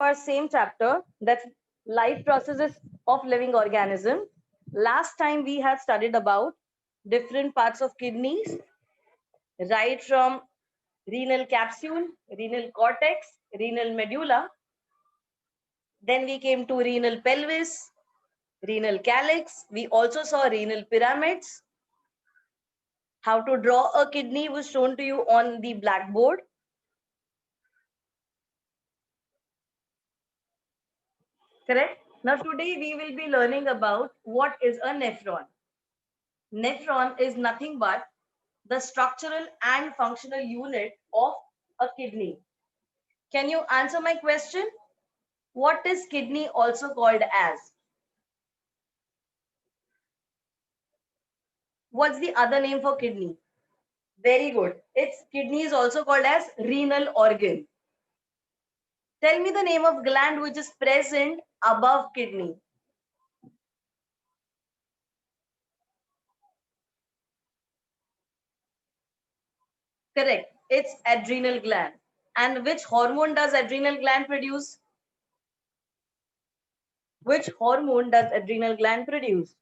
our same chapter, that's life processes of living organism. Last time we have studied about different parts of kidneys, right from renal capsule, renal cortex, renal medulla. Then we came to renal pelvis, renal calyx. We also saw renal pyramids. How to draw a kidney was shown to you on the blackboard. Correct? Now today we will be learning about what is a nephron. Nephron is nothing but the structural and functional unit of a kidney. Can you answer my question? What is kidney also called as? What's the other name for kidney? Very good. Its kidney is also called as renal organ. Tell me the name of gland which is present above kidney. Correct. It's adrenal gland. And which hormone does adrenal gland produce? Which hormone does adrenal gland produce?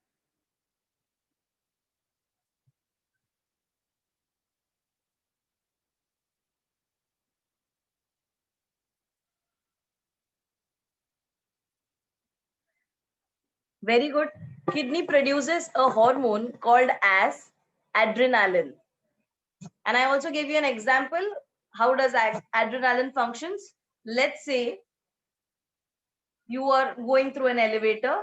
Very good. Kidney produces a hormone called as adrenaline. And I also gave you an example. How does adrenaline functions? Let's say you are going through an elevator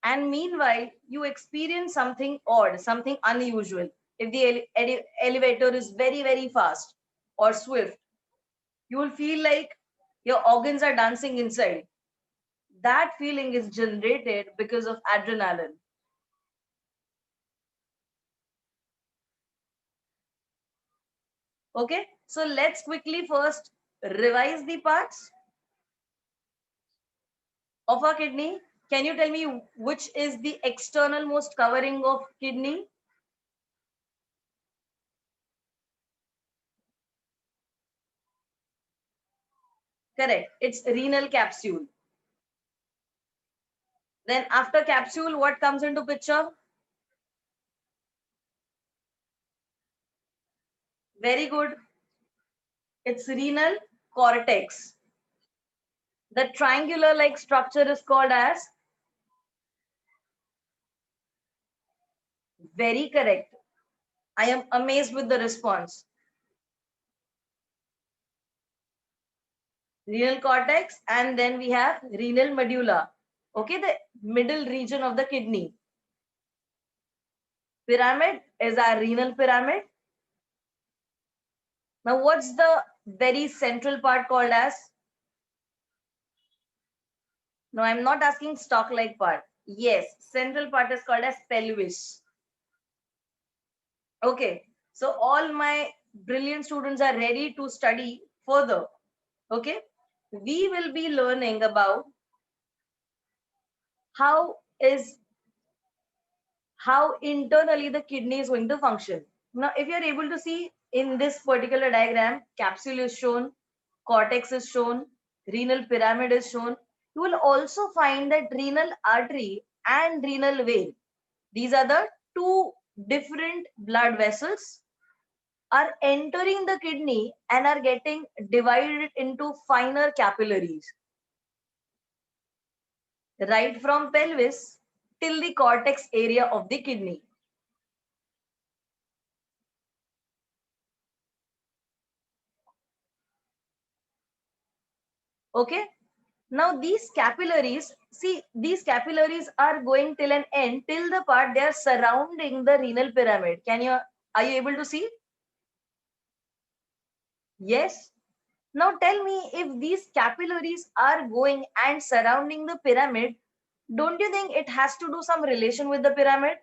and meanwhile you experience something odd, something unusual. If the elevator is very, very fast or swift, you will feel like your organs are dancing inside. That feeling is generated because of adrenaline. Okay, so let's quickly first revise the parts of our kidney. Can you tell me which is the external most covering of kidney? Correct, it's renal capsule. Then after capsule, what comes into picture? Very good. It's renal cortex. The triangular like structure is called as? Very correct. I am amazed with the response. Renal cortex, and then we have renal medulla. Okay, the middle region of the kidney. Pyramid is our renal pyramid. Now, what's the very central part called as? No, I'm not asking stalk-like part. Yes, central part is called as pelvis. Okay, so all my brilliant students are ready to study further. Okay, we will be learning about how internally the kidney is going to function. Now, if you're able to see in this particular diagram, capsule is shown, cortex is shown, renal pyramid is shown. You will also find that renal artery and renal vein, these are the two different blood vessels, are entering the kidney and are getting divided into finer capillaries, right from pelvis till the cortex area of the kidney. Okay, now these capillaries, see, these capillaries are going till an end, till the part they are surrounding the renal pyramid. Are you able to see? Yes. Now tell me, if these capillaries are going and surrounding the pyramid, don't you think it has to do some relation with the pyramid?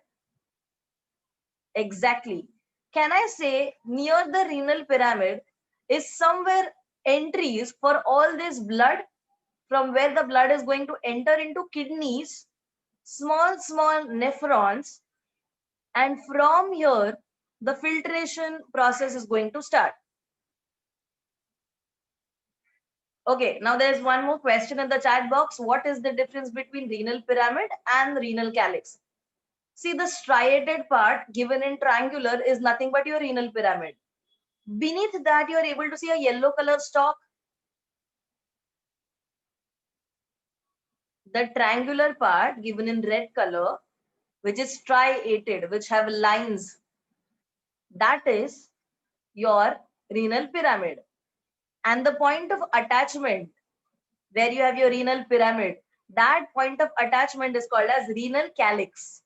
Exactly. Can I say near the renal pyramid is somewhere entries for all this blood, from where the blood is going to enter into kidneys, small nephrons, and from here the filtration process is going to start. Okay, now there's one more question in the chat box. What is the difference between renal pyramid and renal calyx? See, the striated part given in triangular is nothing but your renal pyramid. Beneath that, you are able to see a yellow color stalk. The triangular part given in red color, which is striated, which have lines, that is your renal pyramid. And the point of attachment, where you have your renal pyramid, that point of attachment is called as renal calyx,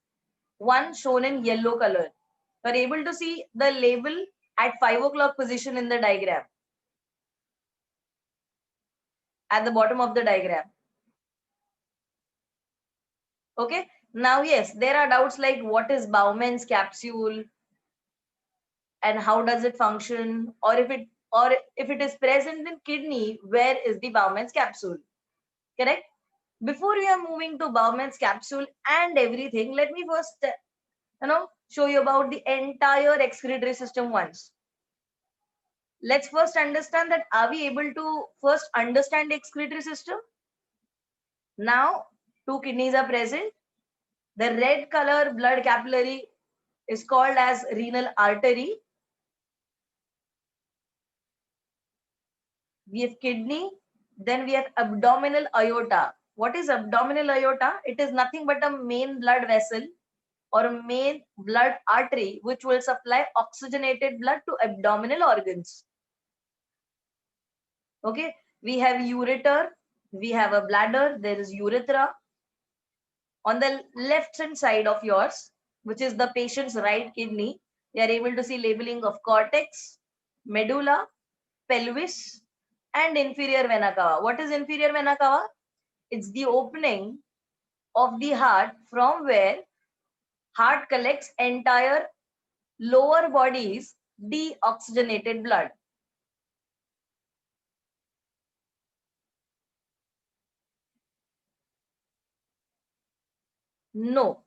one shown in yellow color. You are able to see the label at 5 o'clock position in the diagram, at the bottom of the diagram. Okay, now yes, there are doubts like what is Bowman's capsule and how does it function, or if it is present in kidney, where is the Bowman's capsule? Correct. Before we are moving to Bowman's capsule and everything, let me first show you about the entire excretory system once. Let's first understand that are we able to first understand the excretory system? Now, two kidneys are present. The red color blood capillary is called as renal artery. We have kidney, then we have abdominal aorta. What is abdominal aorta? It is nothing but a main blood vessel or a main blood artery which will supply oxygenated blood to abdominal organs. Okay, we have ureter, we have a bladder, there is urethra. On the left hand side of yours, which is the patient's right kidney, we are able to see labeling of cortex, medulla, pelvis, and inferior vena cava. What is inferior vena cava? It's the opening of the heart from where heart collects entire lower body's deoxygenated blood. No.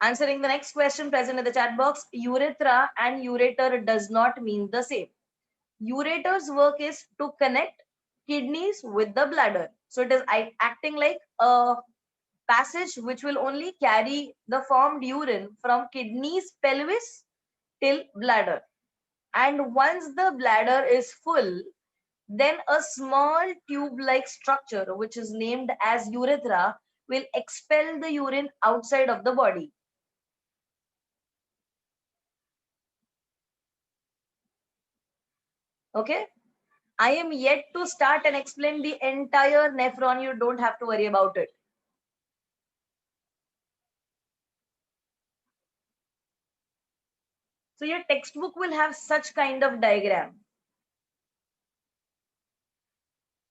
Answering the next question present in the chat box, urethra and ureter does not mean the same. Ureter's work is to connect kidneys with the bladder. So it is acting like a passage which will only carry the formed urine from kidneys pelvis till bladder. And once the bladder is full, then a small tube-like structure, which is named as urethra, will expel the urine outside of the body. Okay? I am yet to start and explain the entire nephron. You don't have to worry about it. So your textbook will have such kind of diagram.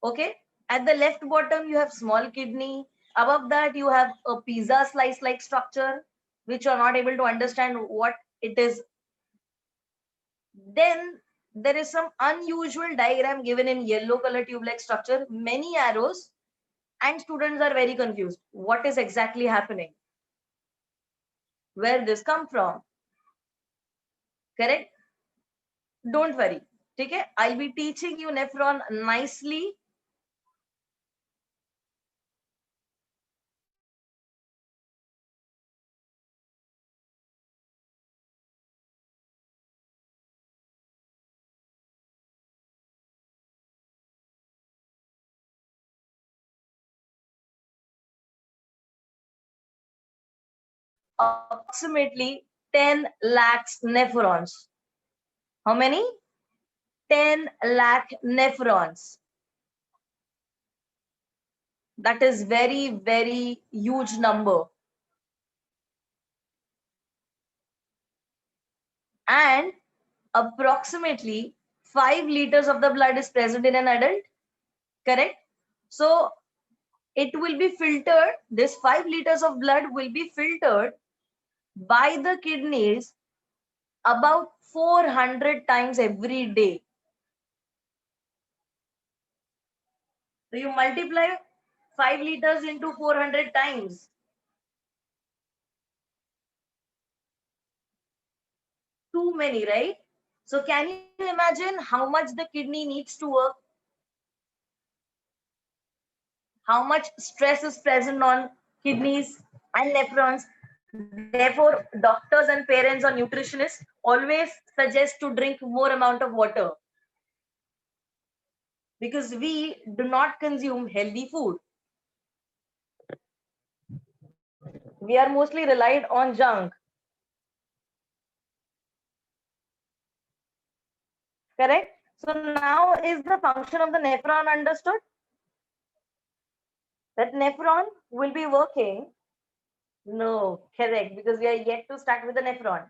Okay? At the left bottom, you have small kidney. Above that, you have a pizza slice like structure, which you are not able to understand what it is. Then there is some unusual diagram given in yellow color tube-like structure, many arrows, and students are very confused. What is exactly happening? Where this come from? Correct? Don't worry. Okay? I'll be teaching you nephron nicely. Approximately 10 lakhs nephrons. How many? 10 lakh nephrons. That is very, very huge number. And approximately 5 liters of the blood is present in an adult. Correct? So it will be filtered. This 5 liters of blood will be filtered by the kidneys about 400 times every day. So you multiply 5 liters into 400 times. Too many, right? So can you imagine how much the kidney needs to work? how much stress is present on kidneys and nephrons. Therefore, doctors and parents or nutritionists always suggest to drink more amount of water because we do not consume healthy food. We are mostly relied on junk. Correct? So now is the function of the nephron understood? That nephron will be working. No, correct, because we are yet to start with the nephron.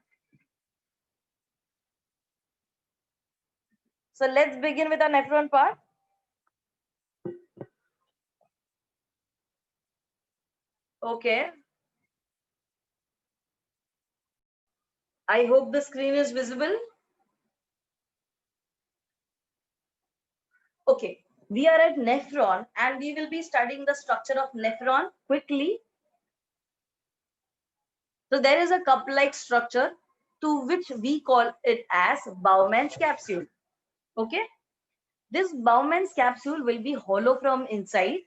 So let's begin with the nephron part. Okay. I hope the screen is visible. Okay. We are at nephron and we will be studying the structure of nephron quickly. So there is a cup-like structure to which we call it as Bowman's capsule. Okay. This Bowman's capsule will be hollow from inside,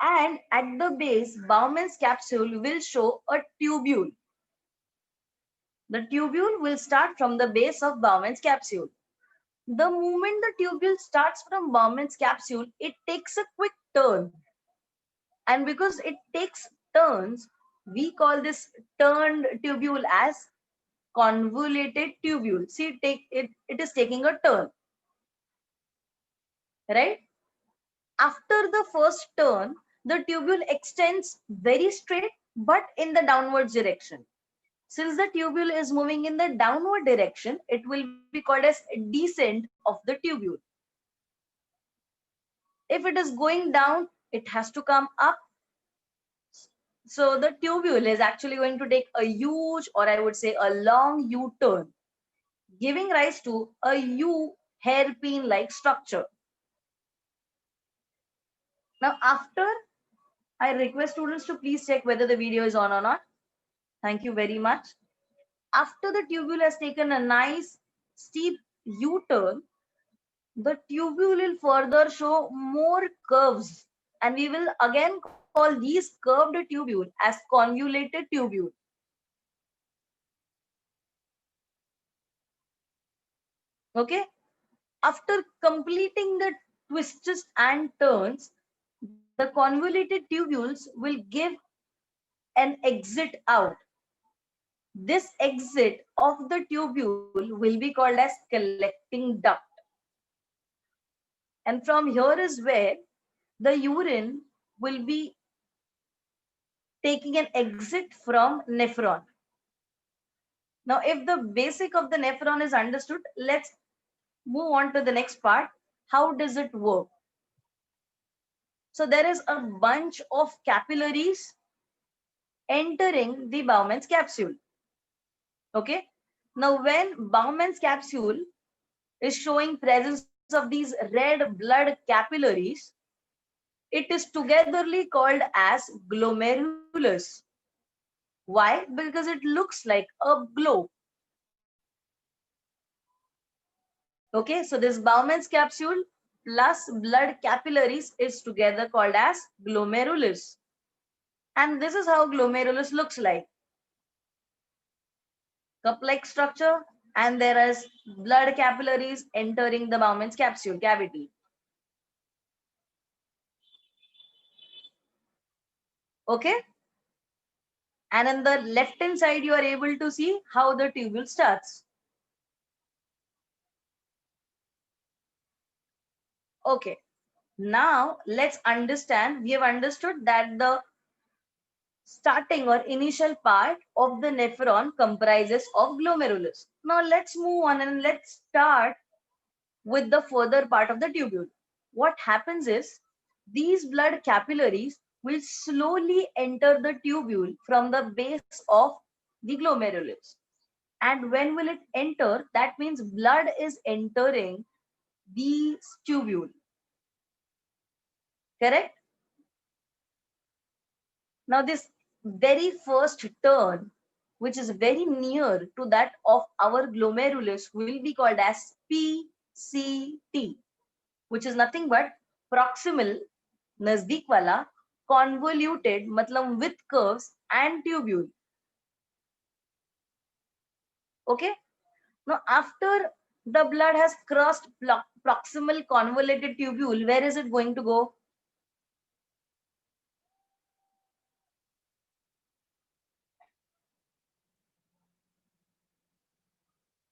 and at the base, Bowman's capsule will show a tubule. The tubule will start from the base of Bowman's capsule. The moment the tubule starts from Bowman's capsule, it takes a quick turn. And because it takes turns, we call this turned tubule as convoluted tubule. See, it is taking a turn, right? After the first turn, the tubule extends very straight, but in the downwards direction. Since the tubule is moving in the downward direction, it will be called as descent of the tubule. If it is going down, it has to come up. So the tubule is actually going to take a huge, or I would say a long U-turn, giving rise to a U hairpin-like structure. Now, after, I request students to please check whether the video is on or not. Thank you very much. After the tubule has taken a nice steep U-turn, the tubule will further show more curves, and we will again call these curved tubule as convoluted tubule. Okay. After completing the twists and turns, the convoluted tubules will give an exit out. This exit of the tubule will be called as collecting duct. And from here is where the urine will be taking an exit from nephron. Now, if the basic of the nephron is understood, let's move on to the next part. How does it work? So there is a bunch of capillaries entering the Bowman's capsule. Okay. Now, when Bowman's capsule is showing presence of these red blood capillaries, it is togetherly called as glomerulus. Why? Because it looks like a globe. Okay, so this Bowman's capsule plus blood capillaries is together called as glomerulus. And this is how glomerulus looks like. Cup-like structure, and there is blood capillaries entering the Bowman's capsule cavity. Okay. And on the left-hand side, you are able to see how the tubule starts. Okay. Now let's understand. We have understood that the starting or initial part of the nephron comprises of glomerulus. Now let's move on and let's start with the further part of the tubule. What happens is these blood capillaries will slowly enter the tubule from the base of the glomerulus. And when will it enter? That means blood is entering the tubule. Correct? Now this very first turn, which is very near to that of our glomerulus, will be called as PCT, which is nothing but proximal नजदीक वाला, convoluted मतलब with curves and tubule. Okay. Now after the blood has crossed proximal convoluted tubule, where is it going to go?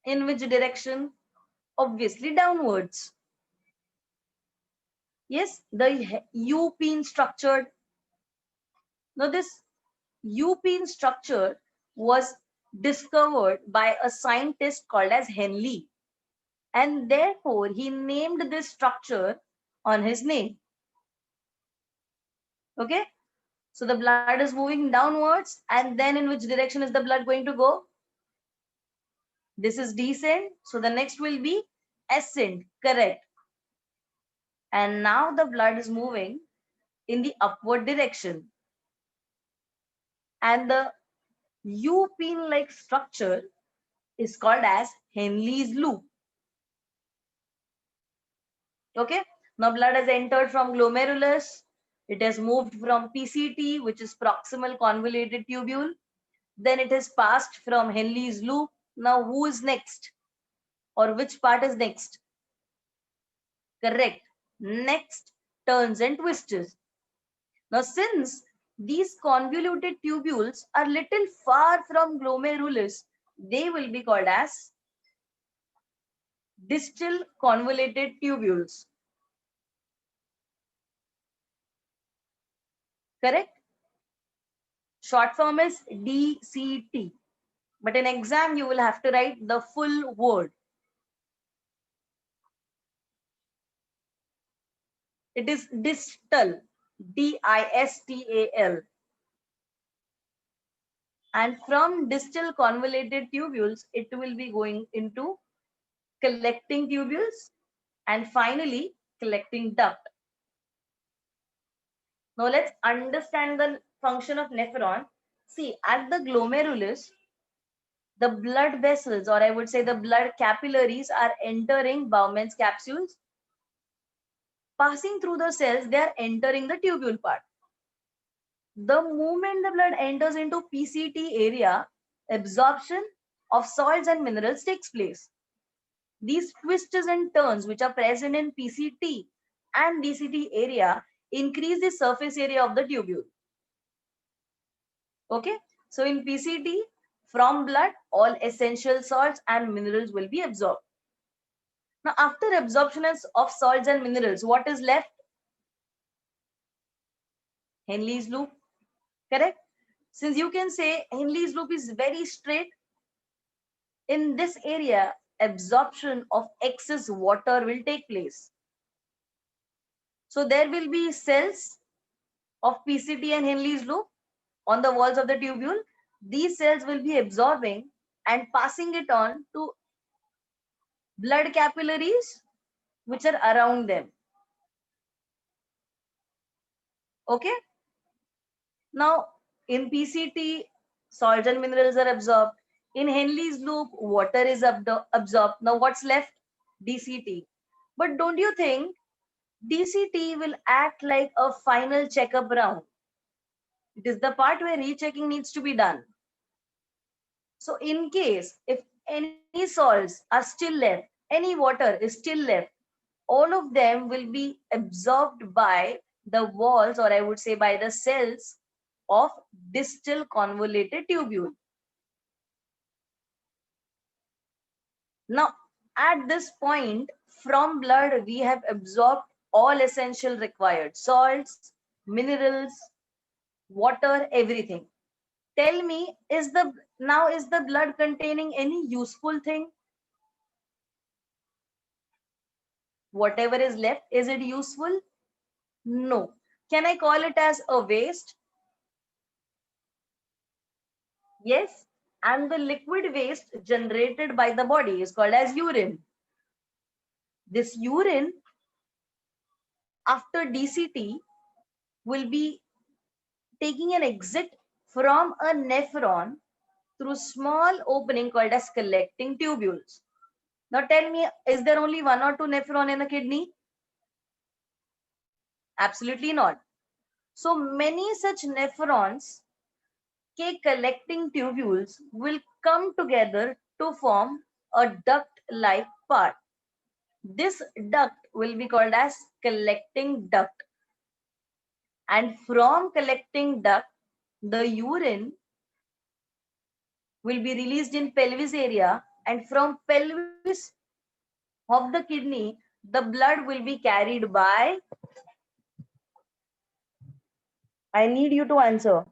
In which direction? Obviously downwards. Yes, the U-pin structured. Now this U-pin structure was discovered by a scientist called as Henle, and therefore he named this structure on his name. Okay, so the blood is moving downwards, and then in which direction is the blood going to go? This is descent, so the next will be ascent, correct. And now the blood is moving in the upward direction, and the U-pin like structure is called as Henle's loop. Okay, now blood has entered from glomerulus. It has moved from PCT, which is proximal convoluted tubule. Then it has passed from Henle's loop. Now who is next? Or which part is next? Correct. Next, turns and twists. Now since these convoluted tubules are little far from glomerulus, they will be called as distal convoluted tubules. Correct? Short form is DCT. But in exam, you will have to write the full word. It is distal, DISTAL. And from distal convoluted tubules, it will be going into collecting tubules and finally collecting duct. Now let's understand the function of nephron. See, at the glomerulus, the blood vessels, or I would say the blood capillaries, are entering Bowman's capsules. Passing through the cells, they are entering the tubule part. The moment the blood enters into PCT area, absorption of salts and minerals takes place. These twists and turns which are present in PCT and DCT area increase the surface area of the tubule. Okay, so in PCT, from blood, all essential salts and minerals will be absorbed. Now, after absorption of salts and minerals, what is left? Henle's loop, correct? Since you can say Henle's loop is very straight, in this area, absorption of excess water will take place. So there will be cells of PCT and Henle's loop on the walls of the tubule. These cells will be absorbing and passing it on to blood capillaries which are around them. Okay. Now in PCT, salts and minerals are absorbed. In Henle's loop, water is absorbed. Now what's left? DCT. But don't you think DCT will act like a final checkup round? It is the part where rechecking needs to be done. So in case if any salts are still left, any water is still left, all of them will be absorbed by the walls, or I would say by the cells of distal convoluted tubule. Now, at this point, from blood, we have absorbed all essential required salts, minerals, water, everything. Tell me, is the blood containing any useful thing? Whatever is left, is it useful? No. Can I call it as a waste? Yes. And the liquid waste generated by the body is called as urine. This urine, after DCT, will be taking an exit from a nephron through small opening called as collecting tubules. Now tell me, is there only one or two nephron in a kidney? Absolutely not. So many such nephrons, collecting tubules, will come together to form a duct-like part. This duct will be called as collecting duct. And from collecting duct, the urine will be released in pelvis area, and from pelvis of the kidney, the blood will be carried by, I need you to answer.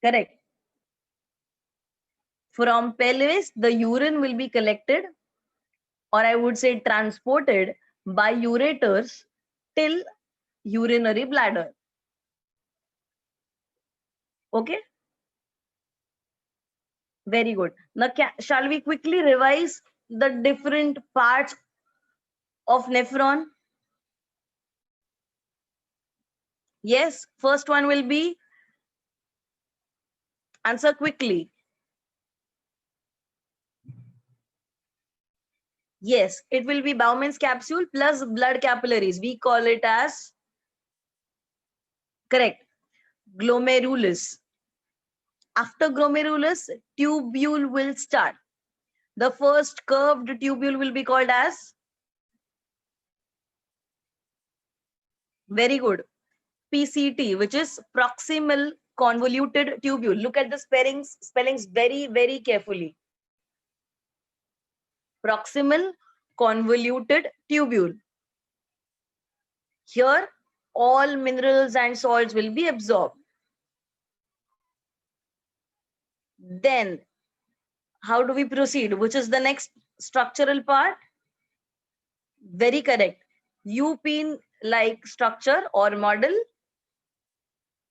Correct. From pelvis, the urine will be collected, or I would say transported by ureters till urinary bladder. Okay, very good. Now, shall we quickly revise the different parts of nephron? Yes, first one will be, answer quickly. Yes, it will be Bowman's capsule plus blood capillaries. We call it as, correct, glomerulus. After glomerulus, tubule will start. The first curved tubule will be called as, very good, PCT, which is proximal convoluted tubule. Look at the spellings very, very carefully. Proximal convoluted tubule. Here, all minerals and salts will be absorbed. Then, how do we proceed? Which is the next structural part? Very correct. Upine-like structure or model,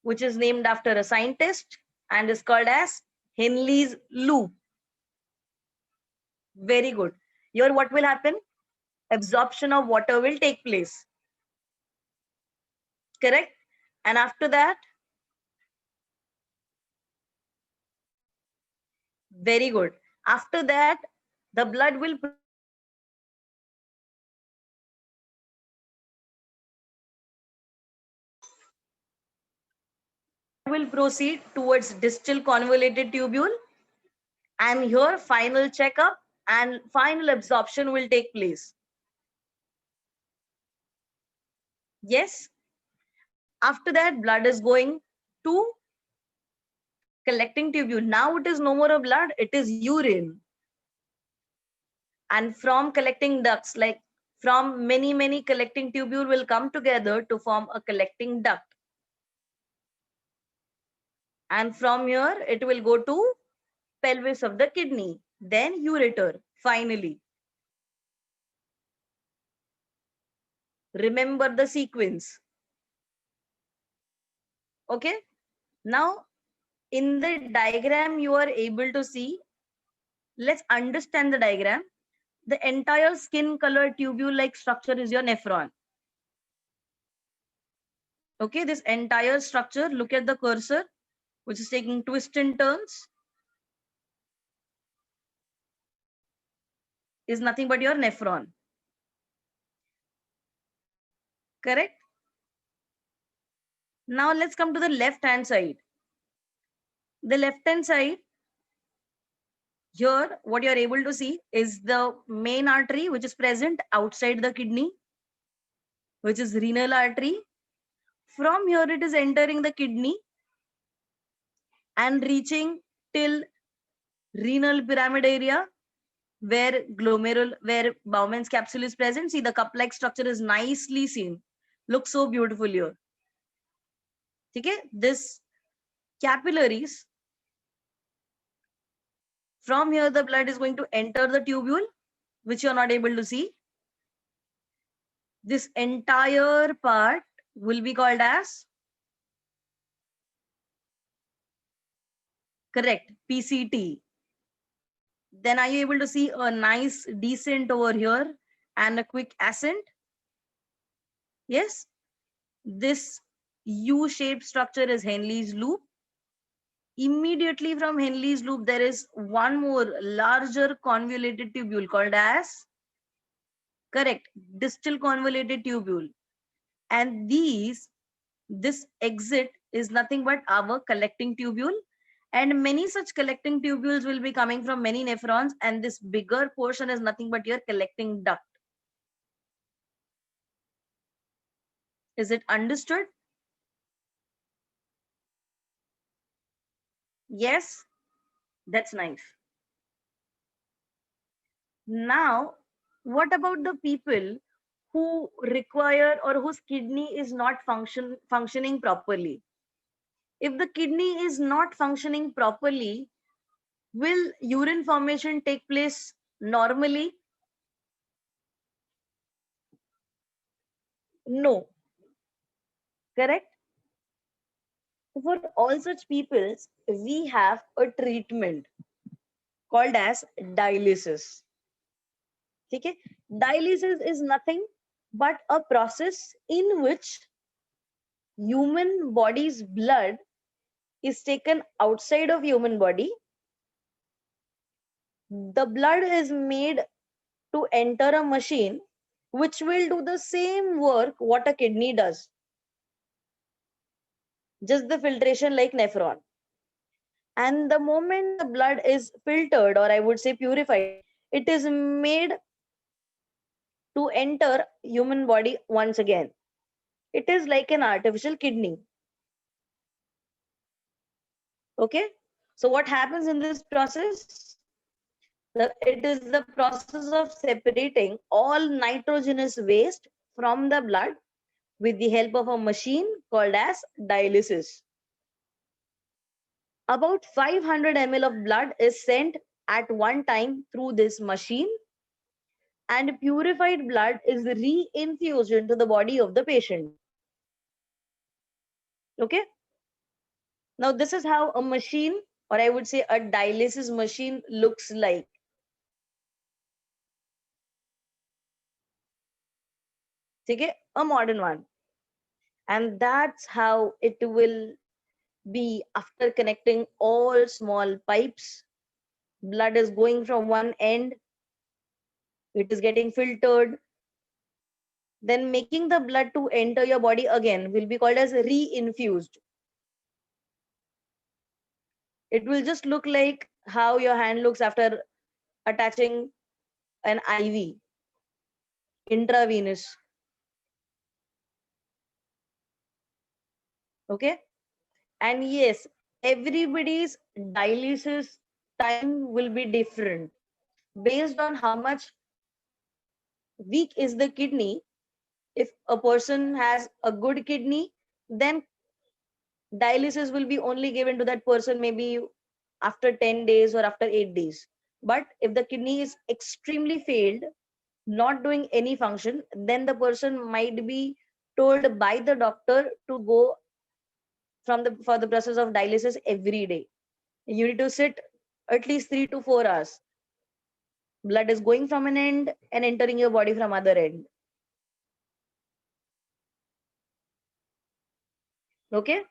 which is named after a scientist and is called as Henle's loop. Very good. Here, what will happen? Absorption of water will take place. Correct? And after that, very good. After that, the blood will proceed towards distal convoluted tubule, and here final checkup and final absorption will take place. Yes. After that, blood is going to collecting tubule. Now it is no more a blood, it is urine. And from collecting ducts, like from many collecting tubule will come together to form a collecting duct. And from here, it will go to pelvis of the kidney, then ureter, finally. Remember the sequence. Okay. Now, in the diagram, you are able to see, let's understand the diagram. The entire skin color tubule-like structure is your nephron. Okay, this entire structure, look at the cursor, which is taking twists and turns, is nothing but your nephron. Correct? Now let's come to the left-hand side. The left-hand side, here, what you're able to see is the main artery, which is present outside the kidney, which is renal artery. From here, it is entering the kidney and reaching till renal pyramid area, where Bowman's capsule is present. See, the cup-like structure is nicely seen. Looks so beautiful here. Okay, this capillaries, from here the blood is going to enter the tubule, which you are not able to see. This entire part will be called as, correct, PCT. Then are you able to see a nice descent over here and a quick ascent? Yes, this U-shaped structure is Henle's loop. Immediately from Henle's loop, there is one more larger convoluted tubule called as, correct, distal convoluted tubule. And this exit is nothing but our collecting tubule. And many such collecting tubules will be coming from many nephrons. And this bigger portion is nothing but your collecting duct. Is it understood? Yes, that's nice. Now, what about the people who require or whose kidney is not functioning properly? If the kidney is not functioning properly, will urine formation take place normally? No, correct? For all such peoples, we have a treatment called as dialysis. Okay? Dialysis is nothing but a process in which human body's blood is taken outside of human body. The blood is made to enter a machine which will do the same work what a kidney does, just the filtration like nephron. And the moment the blood is filtered, or I would say purified, it is made to enter human body once again. It is like an artificial kidney. Okay, so what happens in this process? It is the process of separating all nitrogenous waste from the blood with the help of a machine called as dialysis. About 500 ml of blood is sent at one time through this machine, and purified blood is reinfused into the body of the patient. Okay, now this is how a machine, or I would say a dialysis machine, looks like. Okay, a modern one. And that's how it will be after connecting all small pipes. Blood is going from one end, it is getting filtered, then making the blood to enter your body again will be called as reinfused. It will just look like how your hand looks after attaching an IV, intravenous. Okay, and yes, everybody's dialysis time will be different based on how much weak is the kidney. If a person has a good kidney, then dialysis will be only given to that person maybe after 10 days or after 8 days. But if the kidney is extremely failed, not doing any function, then the person might be told by the doctor to go for the process of dialysis every day. You need to sit at least 3 to 4 hours. Blood is going from an end and entering your body from other end. Okay,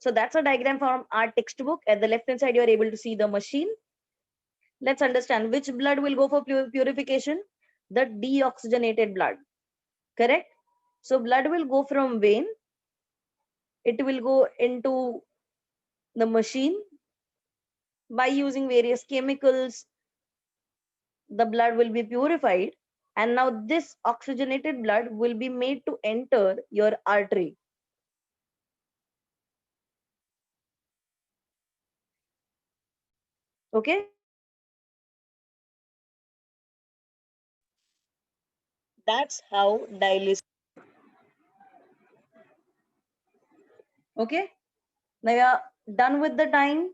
so that's a diagram from our textbook. At the left hand side, you are able to see the machine. Let's understand which blood will go for purification. The deoxygenated blood, correct? So blood will go from vein, it will go into the machine. By using various chemicals, the blood will be purified, and now this oxygenated blood will be made to enter your artery. Okay, that's how dialysis. Okay, now you are done with the time.